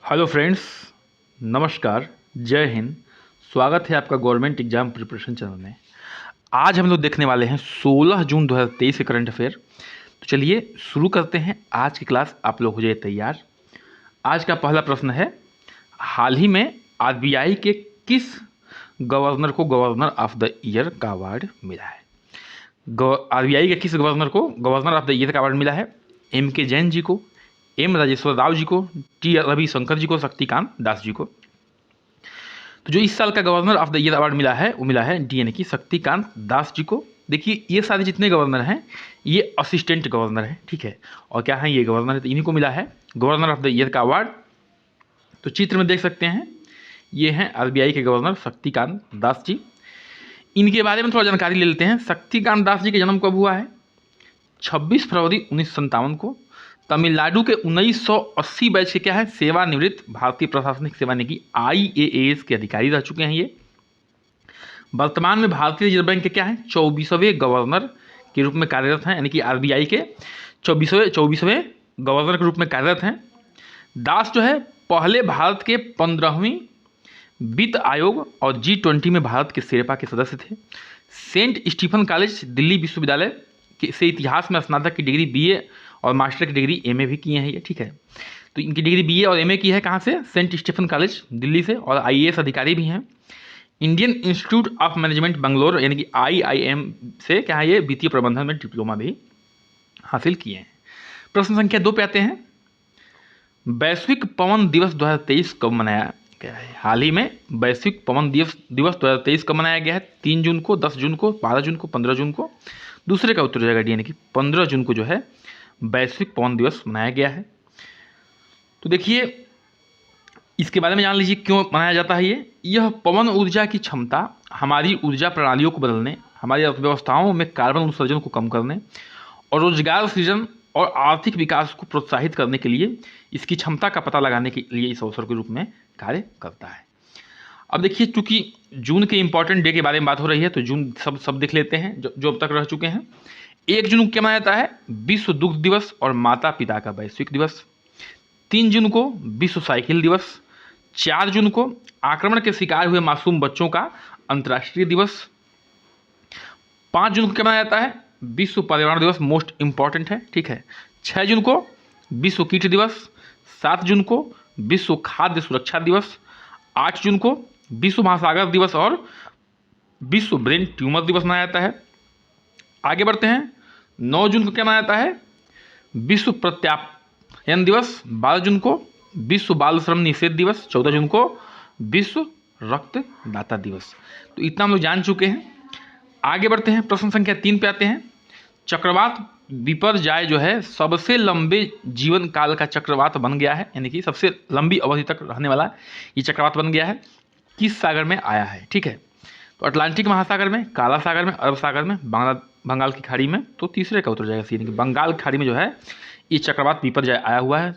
Hello friends, नमस्कार, जय हिंद। स्वागत है आपका गवर्नमेंट एग्जाम प्रिपरेशन चैनल में। आज हम लोग देखने वाले हैं 16 जून 2023 के करंट अफेयर। तो चलिए शुरू करते हैं आज की क्लास। आप लोग हो जाइए तैयार। आज का पहला प्रश्न है, हाल ही में आरबीआई के किस गवर्नर को गवर्नर ऑफ द ईयर का अवार्ड मिला है? आरबीआई के किस गवर्नर को गवर्नर ऑफ द ईयर का अवार्ड मिला है? एम के जैन जी को, एम राजेश्वर राव जी को, टी रविशंकर जी को, शक्तिकांत दास जी को। तो जो इस साल का governor of the year award मिला है वो मिला है डी यानी कि शक्तिकांत दास जी को। देखिए ये सारे जितने गवर्नर हैं ये असिस्टेंट गवर्नर हैं, ठीक है। और क्या है, ये गवर्नर है, तो इन्हीं को मिला है गवर्नर ऑफ द ईयर का अवार्ड। तो चित्र में देख सकते हैं ये हैं आरबीआई के गवर्नर शक्तिकांत दास जी। इनके बारे में थोड़ा जानकारी ले लेते हैं। शक्तिकांत दास जी का जन्म कब हुआ है? 26 फरवरी 1957 को। तमिलनाडु के 1980 बैच के क्या है, सेवानिवृत्त भारतीय प्रशासनिक सेवा यानी कि IAAS के अधिकारी रह चुके हैं ये। वर्तमान में भारतीय रिजर्व बैंक के क्या है, 24वें गवर्नर के रूप में कार्यरत हैं, यानी कि आरबीआई के 24वें गवर्नर के रूप में कार्यरत हैं। दास जो है पहले भारत के 15वीं वित्त आयोग और G20 में भारत के शेरपा के सदस्य थे। सेंट स्टीफन कॉलेज दिल्ली विश्वविद्यालय से इतिहास में स्नातक की डिग्री BA और मास्टर की डिग्री MA भी किए हैं ये, ठीक है। तो इनकी डिग्री BA और MA की है कहाँ से? सेंट स्टीफन कॉलेज दिल्ली से। और IAS अधिकारी भी हैं। Indian institute of management Bangalore यानी कि IIM से क्या है, ये वित्तीय प्रबंधन में डिप्लोमा भी हासिल किए हैं। प्रश्न संख्या 2 पे आते हैं। वैश्विक पवन दिवस 2023 कब मनाया गया है? हाल ही में वैश्विक पवन दिवस 2023 कब मनाया गया है? 3 जून को, 10 जून को, 12 जून को, 15 जून को। दूसरे का उत्तर हो जाएगा डी यानी कि 15 जून को जो है वैश्विक पवन दिवस मनाया गया है। तो देखिए इसके बारे में जान लीजिए क्यों मनाया जाता है ये। यह पवन ऊर्जा की क्षमता हमारी ऊर्जा प्रणालियों को बदलने, हमारी अर्थव्यवस्थाओं में कार्बन उत्सर्जन को कम करने और रोजगार सृजन और आर्थिक विकास को प्रोत्साहित करने के लिए इसकी क्षमता का पता लगाने के लिए इस अवसर के रूप में कार्य करता है। अब देखिए चूंकि जून के इंपॉर्टेंट डे के बारे में बात हो रही है तो जून सब देख लेते हैं जो अब तक रह चुके हैं। 1 जून को क्या मनाया जाता है? विश्व दुग्ध दिवस और माता पिता का वैश्विक दिवस। 3 जून को विश्व साइकिल दिवस। 4 जून को आक्रमण के शिकार हुए मासूम बच्चों का अंतर्राष्ट्रीय दिवस। 5 जून को क्या मनाया जाता है? विश्व पर्यावरण दिवस, मोस्ट इंपॉर्टेंट है, ठीक है। 6 जून को विश्व कीट दिवस। 7 जून को विश्व खाद्य सुरक्षा दिवस। 8 जून को विश्व महासागर दिवस और विश्व ब्रेन ट्यूमर दिवस मनाया जाता है। आगे बढ़ते हैं। 9 जून को क्या मनाया जाता है? विश्व प्रत्यायन दिवस। 12 जून को विश्व बाल श्रम निषेध दिवस। 14 जून को विश्व रक्तदाता दिवस। तो इतना हम लोग जान चुके हैं। आगे बढ़ते हैं, प्रश्न संख्या 3 पे आते हैं। चक्रवात विपर्जय जो है सबसे लंबे जीवन काल का चक्रवात बन गया है, यानी कि सबसे लंबी अवधि तक रहने वाला ये चक्रवात बन गया है। किस सागर में आया है? ठीक है, तो अटलांटिक महासागर में, काला सागर में, अरब सागर में, बंगाल की खाड़ी में। तो तीसरे का उत्तर जाएगा सी, यानी कि बंगाल की खाड़ी में जो है ये चक्रवात विपर्जय आया हुआ है।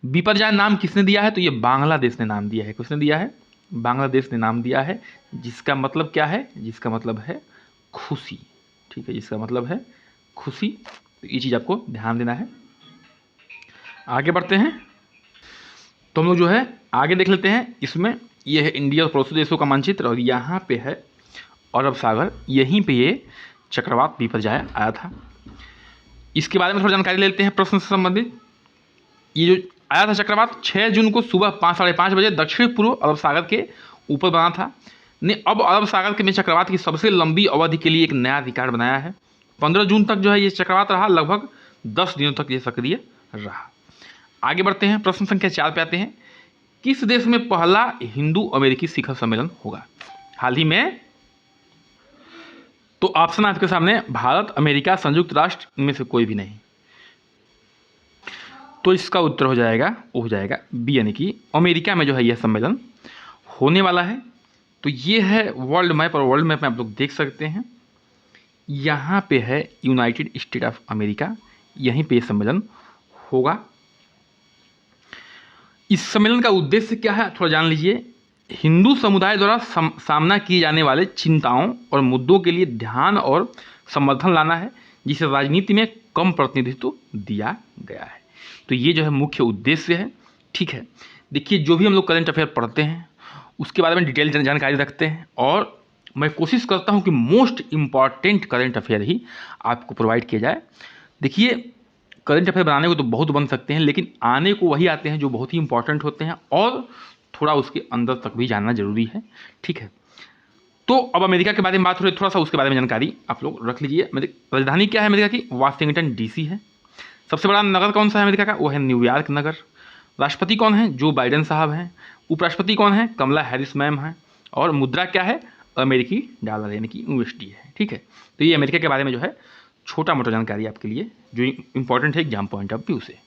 विपर्जय नाम किसने दिया है? तो ये बांग्लादेश ने नाम दिया है। किसने दिया है? बांग्लादेश ने नाम दिया है, जिसका मतलब क्या है? जिसका मतलब है खुशी, ठीक है, जिसका मतलब है खुशी। तो ये चीज़ आपको ध्यान देना है। आगे बढ़ते हैं तो हम लोग जो है आगे देख लेते हैं। इसमें ये है इंडिया और पड़ोसी देशों का मानचित्र और यहाँ पे है अरब सागर, यहीं पे ये चक्रवात विपर्जय आया था। इसके बारे में थोड़ी जानकारी लेते हैं प्रश्न से संबंधित। ये जो आया था चक्रवात 6 जून को सुबह 5 साढ़े 5 बजे दक्षिण पूर्व अरब सागर के ऊपर बना था ने। अब अरब सागर के में चक्रवात की सबसे लंबी अवधि के लिए एक नया रिकॉर्ड बनाया है। 15 जून तक जो है ये चक्रवात रहा, लगभग 10 दिनों तक ये सक्रिय रहा। आगे बढ़ते हैं, प्रश्न संख्या 4 पे आते हैं। किस देश में पहला हिंदू अमेरिकी शिखर सम्मेलन होगा हाल ही में? तो ऑप्शन आपके सामने, भारत, अमेरिका, संयुक्त राष्ट्र, इनमें से कोई भी नहीं। तो इसका उत्तर हो जाएगा बी, यानी कि अमेरिका में जो है यह सम्मेलन होने वाला है। तो ये है वर्ल्ड मैप, और वर्ल्ड मैप में आप लोग देख सकते हैं यहाँ पे है यूनाइटेड स्टेट ऑफ अमेरिका, यहीं पे सम्मेलन होगा। इस सम्मेलन का उद्देश्य क्या है थोड़ा जान लीजिए। हिंदू समुदाय द्वारा सामना किए जाने वाले चिंताओं और मुद्दों के लिए ध्यान और समर्थन लाना है, जिसे राजनीति में कम प्रतिनिधित्व दिया गया है। तो ये जो है मुख्य उद्देश्य है, ठीक है। देखिए जो भी हम लोग करंट अफेयर पढ़ते हैं उसके बारे में डिटेल जानकारी रखते हैं और मैं कोशिश करता हूं कि मोस्ट इम्पॉर्टेंट करंट अफेयर ही आपको प्रोवाइड किया जाए। देखिए करंट अफेयर बनाने को तो बहुत बन सकते हैं, लेकिन आने को वही आते हैं जो बहुत ही इंपॉर्टेंट होते हैं और थोड़ा उसके अंदर तक भी जानना जरूरी है। ठीक है, तो अब अमेरिका के बारे में बात हो रही है, थोड़ा सा उसके बारे में जानकारी आप लोग रख लीजिए। राजधानी क्या है अमेरिका की? वाशिंगटन डीसी है। सबसे बड़ा नगर कौन सा है अमेरिका का? वो है न्यूयॉर्क नगर। राष्ट्रपति कौन है? जो बाइडेन साहब हैं। उपराष्ट्रपति कौन है? कमला हैरिस मैम हैं। और मुद्रा क्या है? अमेरिकी डॉलर यानी कि USD है। ठीक है, तो ये अमेरिका के बारे में जो है छोटा मोटा जानकारी आपके लिए जो इंपॉर्टेंट है एग्जाम पॉइंट ऑफ व्यू से।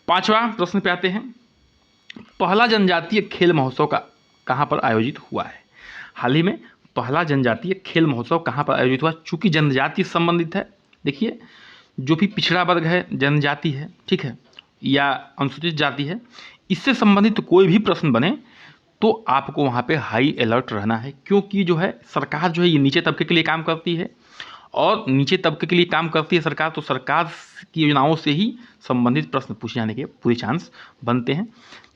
5वां प्रश्न पे आते हैं। पहला जनजातीय खेल महोत्सव का कहाँ पर आयोजित हुआ है? हाल ही में पहला जनजातीय खेल महोत्सव कहाँ पर आयोजित हुआ? चूंकि जनजाति संबंधित है, देखिए जो भी पिछड़ा वर्ग है, जनजाति है, ठीक है, या अनुसूचित जाति है, इससे संबंधित कोई भी प्रश्न बने तो आपको वहाँ पे हाई अलर्ट रहना है, क्योंकि जो है सरकार जो है ये नीचे तबके के लिए काम करती है और नीचे तबके के लिए काम करती है सरकार, तो सरकार की योजनाओं से ही संबंधित प्रश्न पूछे जाने के पूरे चांस बनते हैं।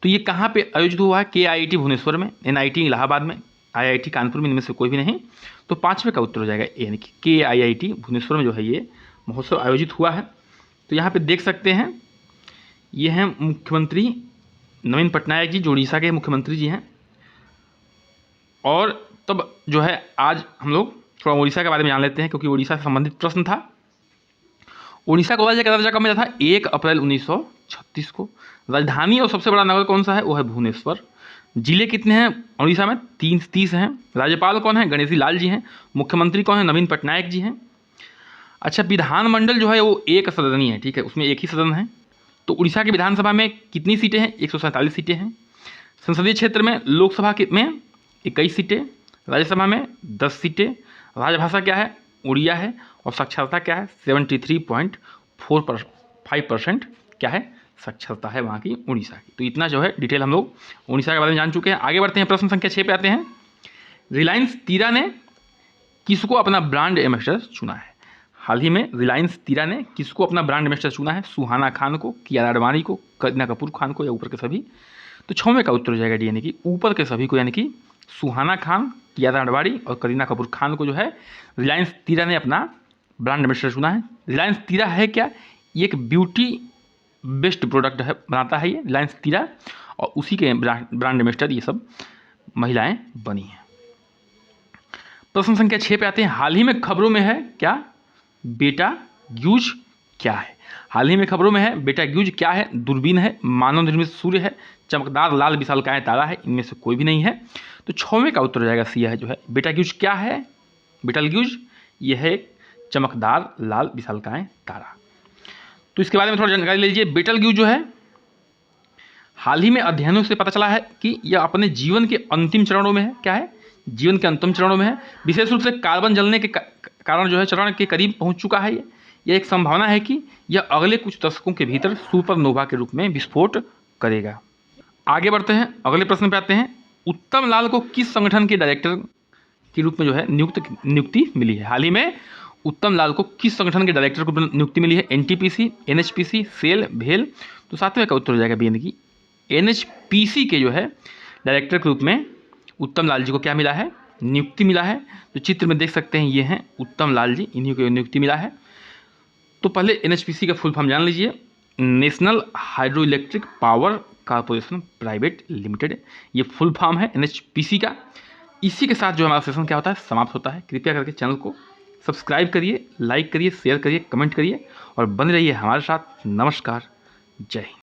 तो ये कहाँ पे आयोजित हुआ है? KIIT भुवनेश्वर में, NIT इलाहाबाद में, IIT कानपुर में, इनमें से कोई भी नहीं। तो 5वें का उत्तर हो जाएगा यानी कि KIIT भुवनेश्वर में जो है ये महोत्सव आयोजित हुआ है। तो यहाँ पे देख सकते हैं ये हैं मुख्यमंत्री नवीन पटनायक जी, जो उड़ीसा के मुख्यमंत्री जी हैं। और तब जो है आज हम लोग थोड़ा उड़ीसा के बारे में जान लेते हैं, क्योंकि उड़ीसा से संबंधित प्रश्न था। उड़ीसा को राज्य का दर्जा कब मिला था? 1 अप्रैल 1936 को। राजधानी और सबसे बड़ा नगर कौन सा है? वो है भुवनेश्वर। जिले कितने हैं उड़ीसा में? 30 हैं। राज्यपाल कौन है? गणेशी लाल जी हैं। मुख्यमंत्री कौन है? नवीन पटनायक जी हैं। अच्छा, विधानमंडल जो है वो एक सदनीय है, ठीक है, उसमें एक ही सदन है। तो उड़ीसा की विधानसभा में कितनी सीटें हैं? 147 सीटें हैं। संसदीय क्षेत्र में लोकसभा में 21 सीटें, राज्यसभा में 10 सीटें। राजभाषा क्या है? उड़िया है। और साक्षरता क्या है? 73.45% क्या है? साक्षरता है वहाँ की उड़ीसा की। तो इतना जो है डिटेल हम लोग उड़ीसा के बारे में जान चुके हैं। आगे बढ़ते हैं, प्रश्न संख्या 6 पे आते हैं। रिलायंस तीरा ने किसको अपना ब्रांड एम्बेसडर चुना है? हाल ही में रिलायंस तीरा ने किसको अपना ब्रांड एम्बेसडर चुना है? सुहाना खान को, कियारा आडवाणी को, करीना कपूर खान को, या ऊपर के सभी? तो 6वें का उत्तर हो जाएगा डी, यानी कि ऊपर के सभी को, यानी कि सुहाना खान, कियारा आडवाणी और करीना कपूर खान को जो है रिलायंस तीरा ने अपना ब्रांड एम्बेसडर चुना है। रिलायंस तीरा है क्या? ये एक ब्यूटी बेस्ड प्रोडक्ट है, बनाता है ये रिलायंस तीरा, और उसी के ब्रांड एम्बेसडर ये सब महिलाएं बनी हैं। प्रश्न संख्या 6 पे आते हैं। हाल ही में खबरों में है क्या? बेटा ग्यूज क्या है? हाल ही में खबरों में है बेटा ग्यूज क्या है? दूरबीन है, मानव निर्मित सूर्य है, चमकदार लाल विशालकाय तारा है, इनमें से कोई भी नहीं है। तो 6वें का उत्तर हो जाएगा सी है जो है बेटा ग्यूज क्या है? बेटल ग्यूज ये है चमकदार लाल विशालकाय तारा। तो इसके बारे में थोड़ा जानकारी लीजिए। बेटल ग्यूज जो है हाल ही में अध्ययनों से पता चला है कि यह अपने जीवन के अंतिम चरणों में है। क्या है? जीवन के अंतिम चरणों में है। विशेष रूप से कार्बन जलने के कारण जो है चरण के करीब पहुंच चुका है। यह एक संभावना है कि यह अगले कुछ दशकों के भीतर सुपरनोवा के रूप में विस्फोट करेगा। आगे बढ़ते हैं, अगले प्रश्न पे आते हैं। उत्तम लाल को किस संगठन के डायरेक्टर के रूप में जो है नियुक्ति मिली है? हाल ही में उत्तम लाल को किस संगठन के डायरेक्टर को नियुक्ति मिली है? NTPC, NHPC, सेल, भेल? तो 7वें का उत्तर हो जाएगा बी, यानी कि NHPC के जो है डायरेक्टर के रूप में उत्तम लाल जी को क्या मिला है? नियुक्ति मिला है। तो चित्र में देख सकते हैं ये हैं उत्तम लाल जी, इन्हीं को नियुक्ति मिला है। तो पहले NHPC का फुल फॉर्म जान लीजिए। National hydro electric power corporation private limited, ये फुल फॉर्म है NHPC का। इसी के साथ जो हमारा सेशन क्या होता है समाप्त होता है। कृपया करके चैनल को सब्सक्राइब करिए, लाइक करिए, शेयर करिए, कमेंट करिए और बने रहिए हमारे साथ। नमस्कार, जय हिंद।